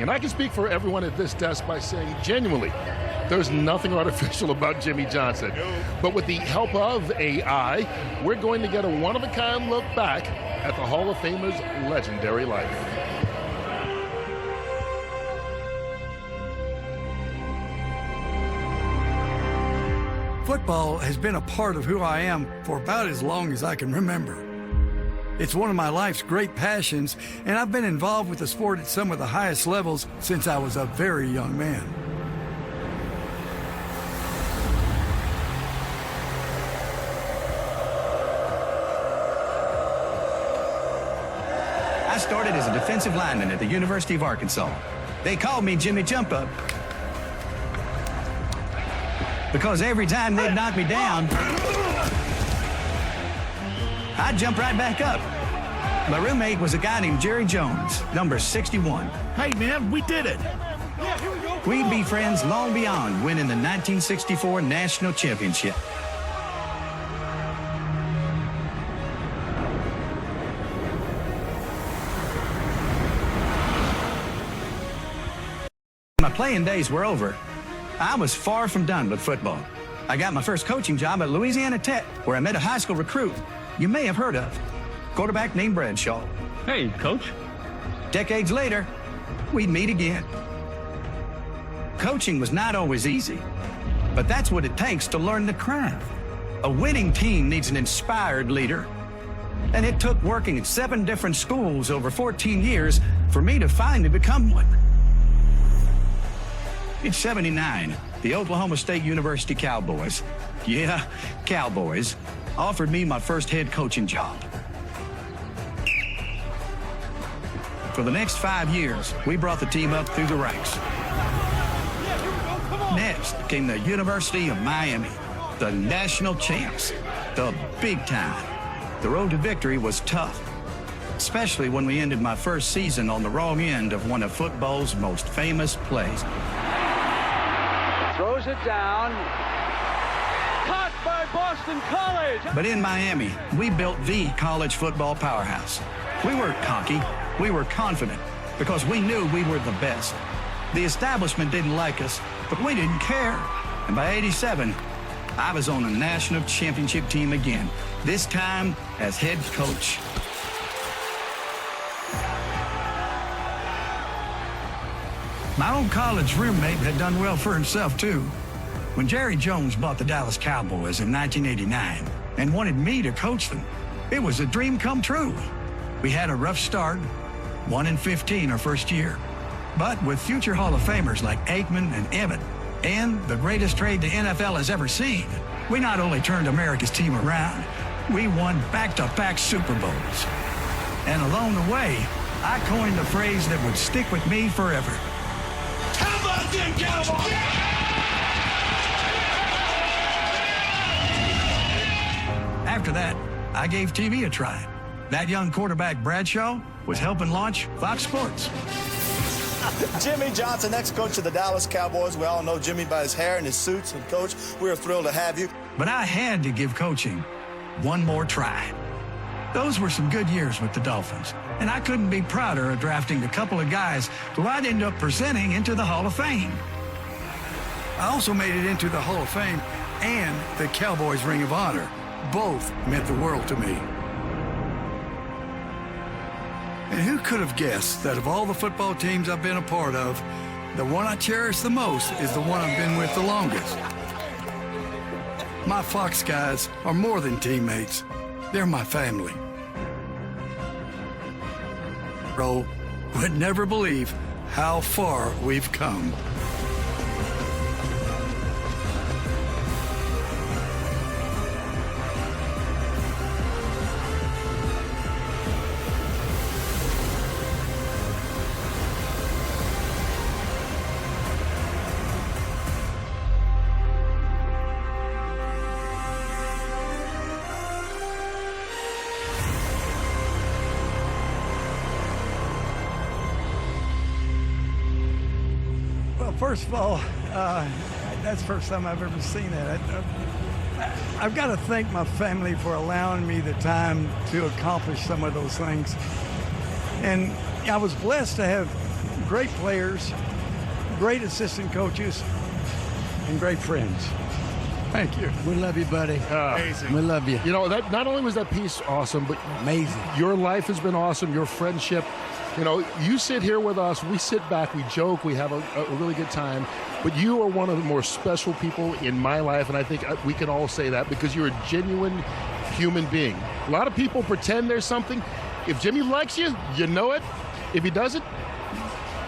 And I can speak for everyone at this desk by saying genuinely, there's nothing artificial about Jimmy Johnson. But with the help of AI, we're going to get a one-of-a-kind look back at the Hall of Famer's legendary life. Football has been a part of who I am for about as long as I can remember. It's one of my life's great passions, and I've been involved with the sport at some of the highest levels since I was a very young man. I started as a defensive lineman at the University of Arkansas. They called me Jimmy Jump Up because every time they'd knock me down, I'd jump right back up. My roommate was a guy named Jerry Jones, number 61. Hey, man, we did it. We'd be friends long beyond winning the 1964 National Championship. My playing days were over. I was far from done with football. I got my first coaching job at Louisiana Tech, where I met a high school recruit you may have heard of, quarterback named Bradshaw. Hey, Coach. Decades later, we'd meet again. Coaching was not always easy, but that's what it takes to learn the craft. A winning team needs an inspired leader. And it took working at 7 different schools over 14 years for me to finally become one. In '79, the Oklahoma State University Cowboys, yeah, Cowboys, offered me my first head coaching job. For the next 5 years, we brought the team up through the ranks. Next came the University of Miami, the national champs, the big time. The road to victory was tough, especially when we ended my first season on the wrong end of one of football's most famous plays. Throws it down. Caught by Boston College. But in Miami, we built the college football powerhouse. We weren't cocky. We were confident because we knew we were the best. The establishment didn't like us, but we didn't care. And by '87, I was on a national championship team again, this time as head coach. My old college roommate had done well for himself, too. When Jerry Jones bought the Dallas Cowboys in 1989 and wanted me to coach them, it was a dream come true. We had a rough start, 1-15 our first year. But with future Hall of Famers like Aikman and Emmett, and the greatest trade the NFL has ever seen, we not only turned America's team around, we won back-to-back Super Bowls. And along the way, I coined a phrase that would stick with me forever. How about them Cowboys? After that, I gave TV a try. That young quarterback, Bradshaw, was helping launch Fox Sports. Jimmy Johnson, ex-coach of the Dallas Cowboys. We all know Jimmy by his hair and his suits. And, Coach, we are thrilled to have you. But I had to give coaching one more try. Those were some good years with the Dolphins, and I couldn't be prouder of drafting a couple of guys who I'd end up presenting into the Hall of Fame. I also made it into the Hall of Fame and the Cowboys Ring of Honor. Both meant the world to me. And who could have guessed that of all the football teams I've been a part of, the one I cherish the most is the one I've been with the longest. My Fox guys are more than teammates. They're my family. Bro, would never believe how far we've come. First of all, that's the first time I've ever seen that. I've got to thank my family for allowing me the time to accomplish some of those things. And I was blessed to have great players, great assistant coaches, and great friends. Thank you. We love you, buddy. Amazing. We love you. You know, that not only was that piece awesome, but Amazing. your life has been awesome, your friendship. You know, you sit here with us, we sit back, we joke, we have a really good time, but you are one of the more special people in my life, and I think we can all say that because you're a genuine human being. A lot of people pretend there's something. If Jimmy likes you, you know it. If he doesn't,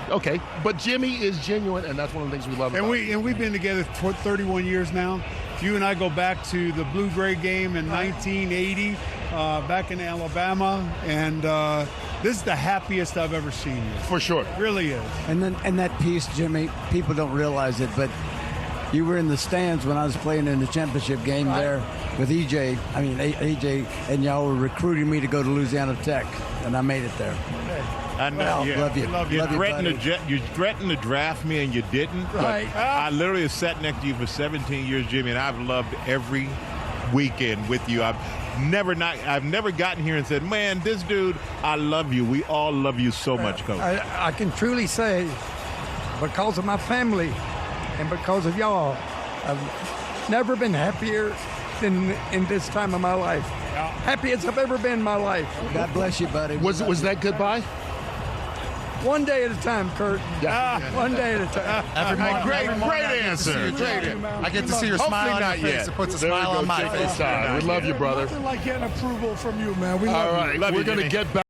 okay. But Jimmy is genuine, and that's one of the things we love about him. We've been together for 31 years now. You and I go back to the Blue-Gray game in 1980, back in Alabama, and this is the happiest I've ever seen you. For sure. It really is. And that piece, Jimmy, people don't realize it, but you were in the stands when I was playing in the championship game there with AJ, and y'all were recruiting me to go to Louisiana Tech, and I made it there. I know. Well, Yeah. love you. You Love you, threatened to draft me, and you didn't. Right. But I literally have sat next to you for 17 years, Jimmy, and I've loved every weekend with you. I've never gotten here and said, man, this dude, I love you. We all love you so much, Coach. I can truly say, because of my family and because of y'all, I've never been happier than in this time of my life. Happy as I've ever been in my life. God bless you, buddy. Was that goodbye? One day at a time, Kurt. One day at a time. Great answer. I get to see your smile on your face. It puts a smile on my face. We love you, brother. Nothing like getting approval from you, man. We All love you. right, we're going to get back.